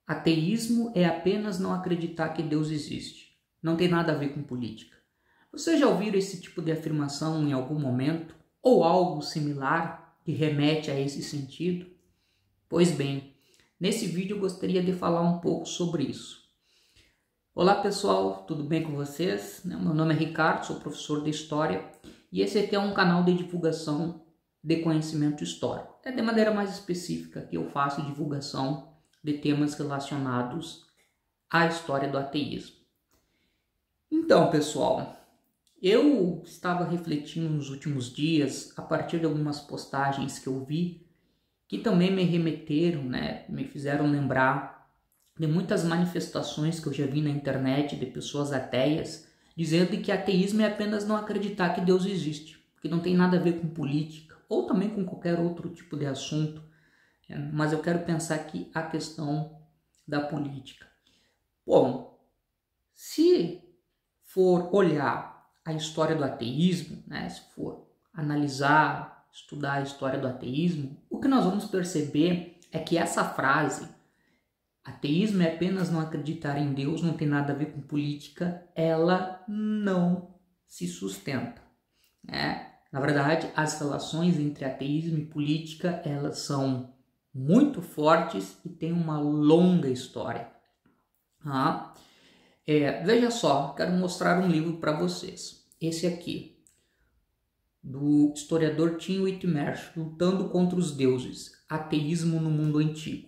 Ateísmo é apenas não acreditar que Deus existe. Não tem nada a ver com política. Vocês já ouviram esse tipo de afirmação em algum momento? Ou algo similar que remete a esse sentido? Pois bem, nesse vídeo eu gostaria de falar um pouco sobre isso. Olá pessoal, tudo bem com vocês? Meu nome é Ricardo, sou professor de História e esse aqui é um canal de divulgação de conhecimento histórico. É de maneira mais específica que eu faço divulgação de temas relacionados à história do ateísmo. Então, pessoal, eu estava refletindo nos últimos dias, a partir de algumas postagens que eu vi, que também me remeteram, me fizeram lembrar de muitas manifestações que eu já vi na internet de pessoas ateias, dizendo que ateísmo é apenas não acreditar que Deus existe, que não tem nada a ver com política, ou também com qualquer outro tipo de assunto. Mas eu quero pensar aqui a questão da política. Bom, se for olhar a história do ateísmo, se for analisar, estudar a história do ateísmo, o que nós vamos perceber é que essa frase, ateísmo é apenas não acreditar em Deus, não tem nada a ver com política, ela não se sustenta. Na verdade, as relações entre ateísmo e política, elas são muito fortes e têm uma longa história. Veja só, quero mostrar um livro para vocês. Esse aqui, do historiador Tim Whitmersh, Lutando contra os Deuses, Ateísmo no Mundo Antigo.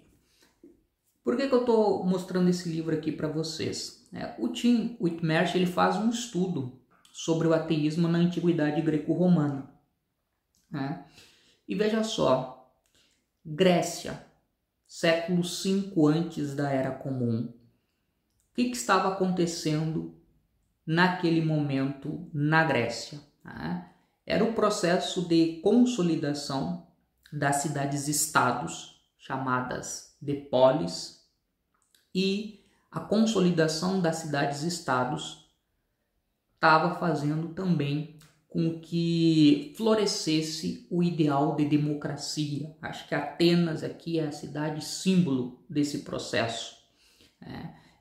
Por que eu estou mostrando esse livro aqui para vocês? O Tim Whitmersh ele faz um estudo sobre o ateísmo na Antiguidade Greco-Romana. E veja só, Grécia, século V antes da Era Comum. O que estava acontecendo naquele momento na Grécia? Era o processo de consolidação das cidades-estados, chamadas de polis, e a consolidação das cidades-estados estava fazendo também com que florescesse o ideal de democracia. Acho que Atenas aqui é a cidade símbolo desse processo.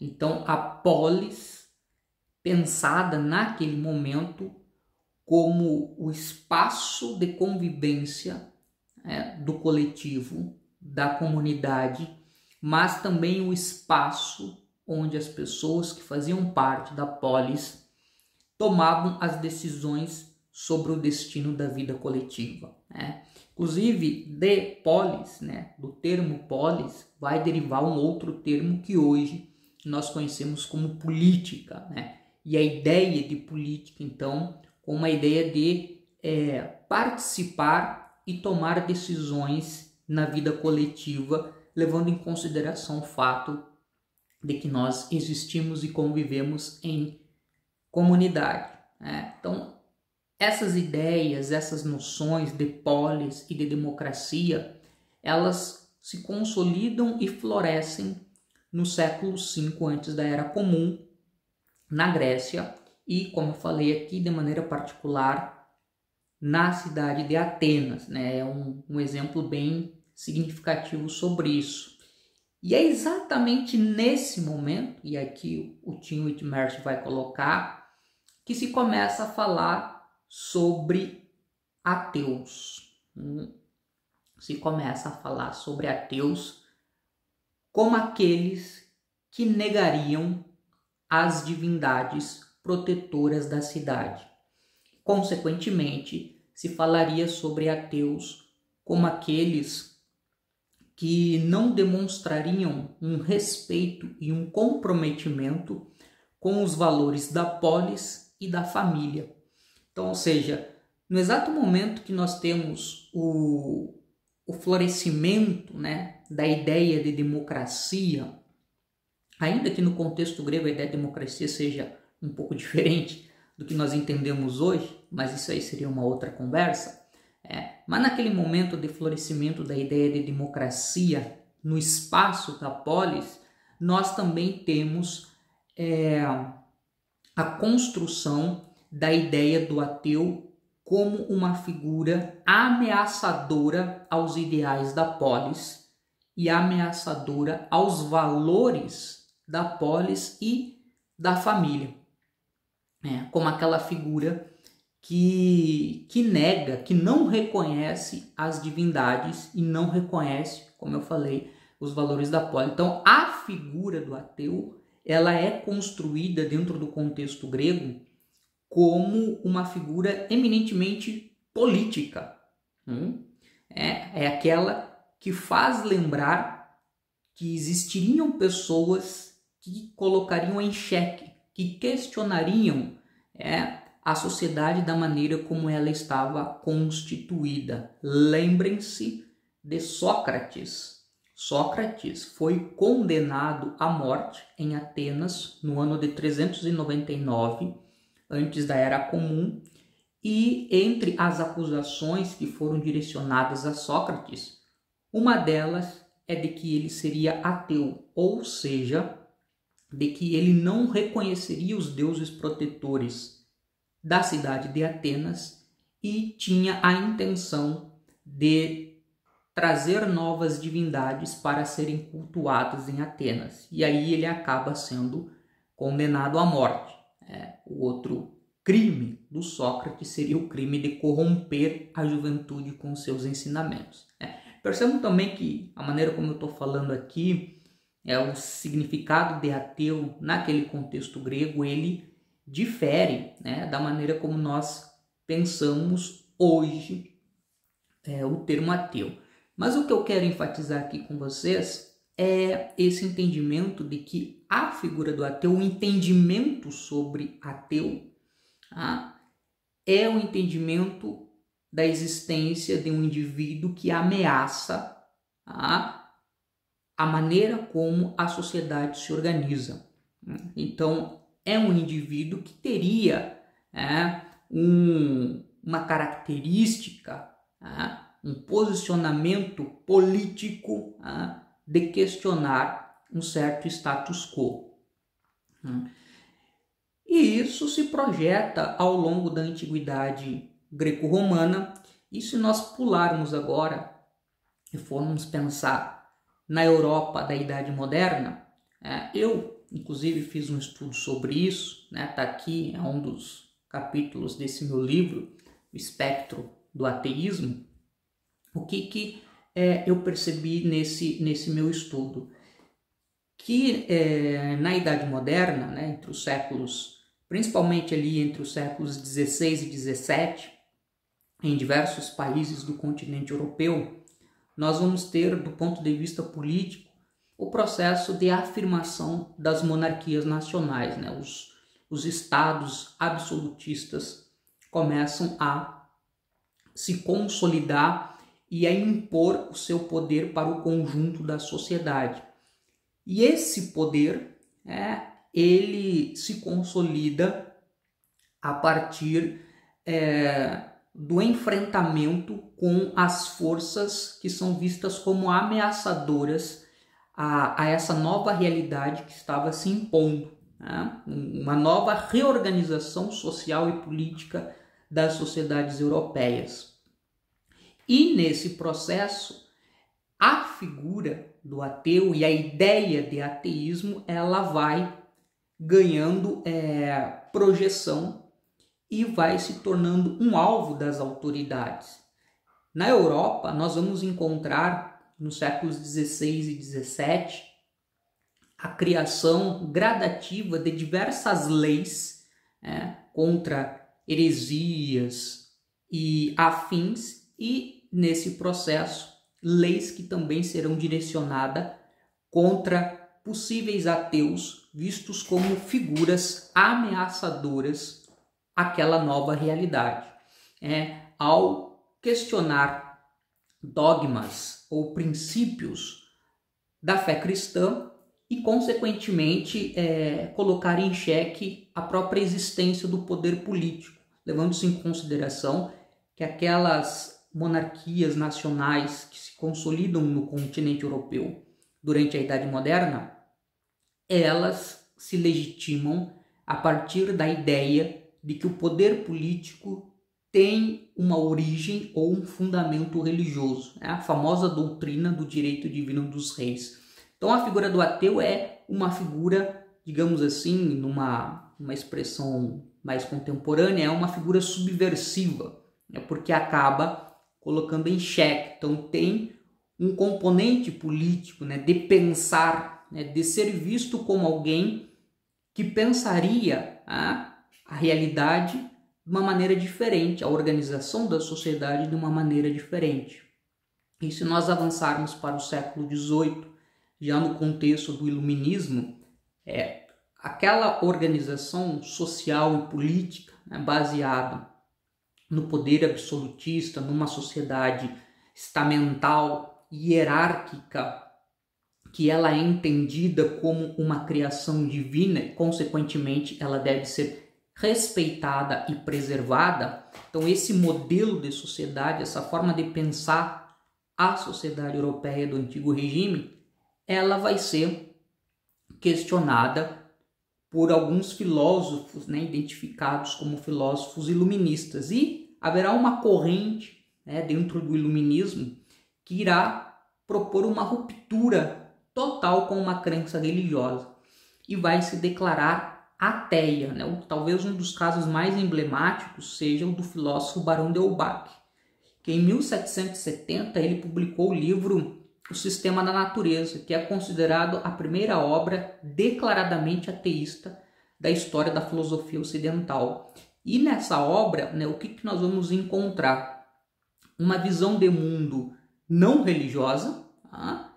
Então, a polis, pensada naquele momento como o espaço de convivência do coletivo, da comunidade, mas também o espaço onde as pessoas que faziam parte da polis tomavam as decisões sobre o destino da vida coletiva. Inclusive, de polis, do termo polis, vai derivar um outro termo que hoje nós conhecemos como política. E a ideia de política, então, como uma ideia de participar e tomar decisões na vida coletiva, levando em consideração o fato de que nós existimos e convivemos em comunidade. Então, essas ideias, essas noções de polis e de democracia, elas se consolidam e florescem no século V antes da Era Comum, na Grécia, e, como eu falei aqui, de maneira particular, na cidade de Atenas. É um exemplo bem significativo sobre isso. E é exatamente nesse momento, e aqui o Tim Whitmersh vai colocar, que se começa a falar sobre ateus. Se começa a falar sobre ateus como aqueles que negariam as divindades protetoras da cidade. Consequentemente, se falaria sobre ateus como aqueles que não demonstrariam um respeito e um comprometimento com os valores da polis e da família. Então, ou seja, no exato momento que nós temos o florescimento da ideia de democracia, ainda que no contexto grego a ideia de democracia seja um pouco diferente do que nós entendemos hoje, mas isso aí seria uma outra conversa, mas naquele momento de florescimento da ideia de democracia no espaço da polis, nós também temos a construção da ideia do ateu como uma figura ameaçadora aos ideais da polis e ameaçadora aos valores da polis e da família. Como aquela figura que nega, que não reconhece as divindades e não reconhece, como eu falei, os valores da polis. Então, a figura do ateu, ela é construída dentro do contexto grego como uma figura eminentemente política. É aquela que faz lembrar que existiriam pessoas que colocariam em xeque, que questionariam a sociedade da maneira como ela estava constituída. Lembrem-se de Sócrates. Sócrates foi condenado à morte em Atenas no ano de 399, antes da Era Comum, e entre as acusações que foram direcionadas a Sócrates, uma delas é de que ele seria ateu, ou seja, de que ele não reconheceria os deuses protetores da cidade de Atenas e tinha a intenção de trazer novas divindades para serem cultuadas em Atenas. E aí ele acaba sendo condenado à morte. O outro crime do Sócrates seria o crime de corromper a juventude com seus ensinamentos. Percebam também que a maneira como eu estou falando aqui, o significado de ateu naquele contexto grego, ele difere da maneira como nós pensamos hoje o termo ateu. Mas o que eu quero enfatizar aqui com vocês é esse entendimento de que a figura do ateu, o entendimento sobre ateu, é o entendimento da existência de um indivíduo que ameaça a maneira como a sociedade se organiza. Então, é um indivíduo que teria uma característica, um posicionamento político de questionar um certo status quo. E isso se projeta ao longo da antiguidade greco-romana. E se nós pularmos agora e formos pensar na Europa da Idade Moderna, eu inclusive fiz um estudo sobre isso, está aqui, é um dos capítulos desse meu livro, O Espectro do Ateísmo. O que eu percebi nesse meu estudo? Que na Idade Moderna, entre os séculos, principalmente ali entre os séculos 16 e 17, em diversos países do continente europeu, nós vamos ter, do ponto de vista político, o processo de afirmação das monarquias nacionais. Os estados absolutistas começam a se consolidar e a impor o seu poder para o conjunto da sociedade. E esse poder, ele se consolida a partir do enfrentamento com as forças que são vistas como ameaçadoras a essa nova realidade que estava se impondo, uma nova reorganização social e política das sociedades europeias. E nesse processo, a figura do ateu e a ideia de ateísmo, ela vai ganhando projeção e vai se tornando um alvo das autoridades. Na Europa, nós vamos encontrar, nos séculos 16 e 17, a criação gradativa de diversas leis contra heresias e afins, e nesse processo, leis que também serão direcionadas contra possíveis ateus vistos como figuras ameaçadoras àquela nova realidade. Ao questionar dogmas ou princípios da fé cristã e, consequentemente, colocar em xeque a própria existência do poder político, levando-se em consideração que aquelas monarquias nacionais que se consolidam no continente europeu durante a Idade Moderna, elas se legitimam a partir da ideia de que o poder político tem uma origem ou um fundamento religioso, né? A famosa doutrina do direito divino dos reis. Então a figura do ateu é uma figura, digamos assim, numa expressão mais contemporânea, é uma figura subversiva, né? Porque acaba colocando em xeque. Então tem um componente político, né, de pensar, né, de ser visto como alguém que pensaria a realidade de uma maneira diferente, a organização da sociedade de uma maneira diferente. E se nós avançarmos para o século XVIII, já no contexto do iluminismo, aquela organização social e política, né, baseada no poder absolutista, numa sociedade estamental, hierárquica, que ela é entendida como uma criação divina e, consequentemente, ela deve ser respeitada e preservada. Então, esse modelo de sociedade, essa forma de pensar a sociedade europeia do antigo regime, ela vai ser questionada por alguns filósofos, né, identificados como filósofos iluministas. E haverá uma corrente, né, dentro do iluminismo que irá propor uma ruptura total com uma crença religiosa e vai se declarar ateia, né? Talvez um dos casos mais emblemáticos seja o do filósofo Barão de Holbach, que em 1770 ele publicou o livro O Sistema da Natureza, que é considerado a primeira obra declaradamente ateísta da história da filosofia ocidental. E nessa obra, né, o que nós vamos encontrar? Uma visão de mundo não religiosa, tá?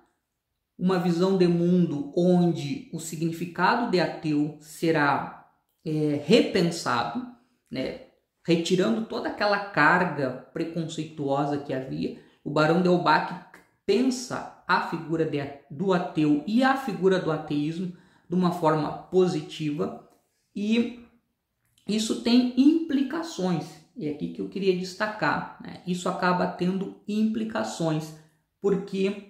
Uma visão de mundo onde o significado de ateu será repensado, né? Retirando toda aquela carga preconceituosa que havia. O Barão de Holbach pensa a figura do ateu e a figura do ateísmo de uma forma positiva, e isso tem implicações. E é aqui que eu queria destacar, né? Isso acaba tendo implicações, porque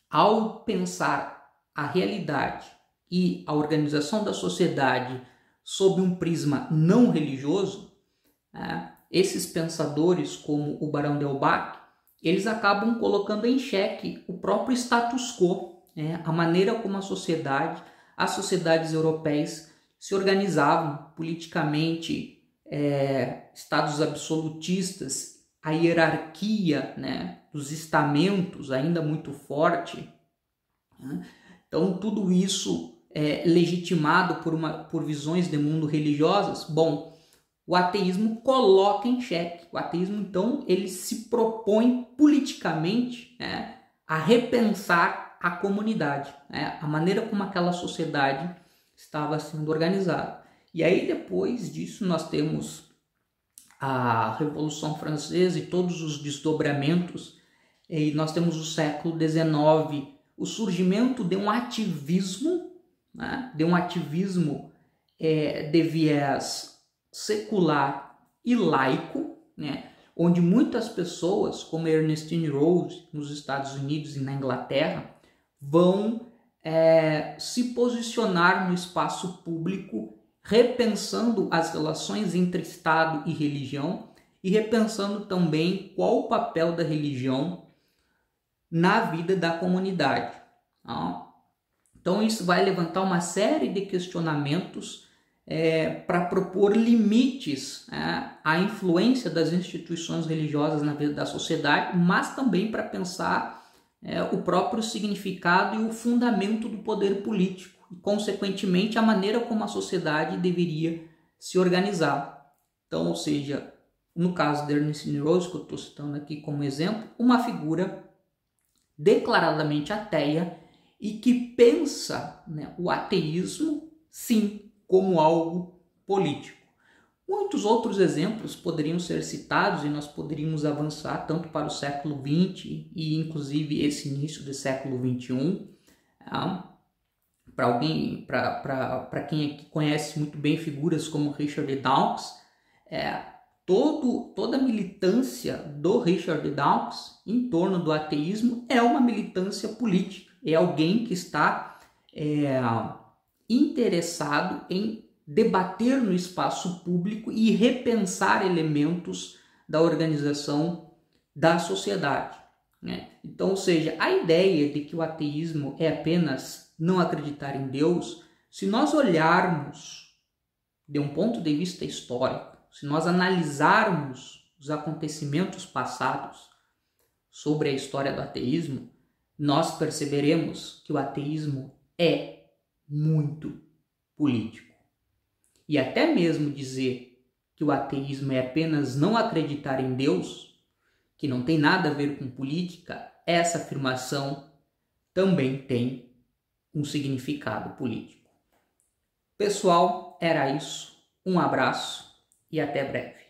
ao pensar a realidade e a organização da sociedade sob um prisma não religioso, né, esses pensadores como o Barão de Holbach, eles acabam colocando em xeque o próprio status quo, né, a maneira como as sociedades europeias se organizavam politicamente, estados absolutistas, a hierarquia, né, dos estamentos ainda muito forte, né? Então tudo isso é legitimado por visões de mundo religiosas. Bom, o ateísmo coloca em xeque. O ateísmo, então, ele se propõe politicamente, né, a repensar a comunidade, né, a maneira como aquela sociedade estava sendo organizada. E aí, depois disso, nós temos a Revolução Francesa e todos os desdobramentos, e nós temos o século XIX, o surgimento de um ativismo, né, de viés secular e laico, né, onde muitas pessoas, como Ernestine Rose, nos Estados Unidos e na Inglaterra, vão se posicionar no espaço público, repensando as relações entre Estado e religião e repensando também qual o papel da religião na vida da comunidade. Então isso vai levantar uma série de questionamentos para propor limites à influência das instituições religiosas na vida da sociedade, mas também para pensar o próprio significado e o fundamento do poder político e, consequentemente, a maneira como a sociedade deveria se organizar. Então, ou seja, no caso de Ernestine Rose, que eu estou citando aqui como exemplo, uma figura declaradamente ateia e que pensa, né, o ateísmo, sim, como algo político. Muitos outros exemplos poderiam ser citados e nós poderíamos avançar tanto para o século XX e inclusive esse início do século XXI. Para quem aqui conhece muito bem figuras como Richard Dawkins, toda a militância do Richard Dawkins em torno do ateísmo é uma militância política. É alguém que está interessado em debater no espaço público e repensar elementos da organização da sociedade, né? Então, ou seja, a ideia de que o ateísmo é apenas não acreditar em Deus, se nós olharmos de um ponto de vista histórico, se nós analisarmos os acontecimentos passados sobre a história do ateísmo, nós perceberemos que o ateísmo é muito político. E até mesmo dizer que o ateísmo é apenas não acreditar em Deus, que não tem nada a ver com política, essa afirmação também tem um significado político. Pessoal, era isso. Um abraço e até breve.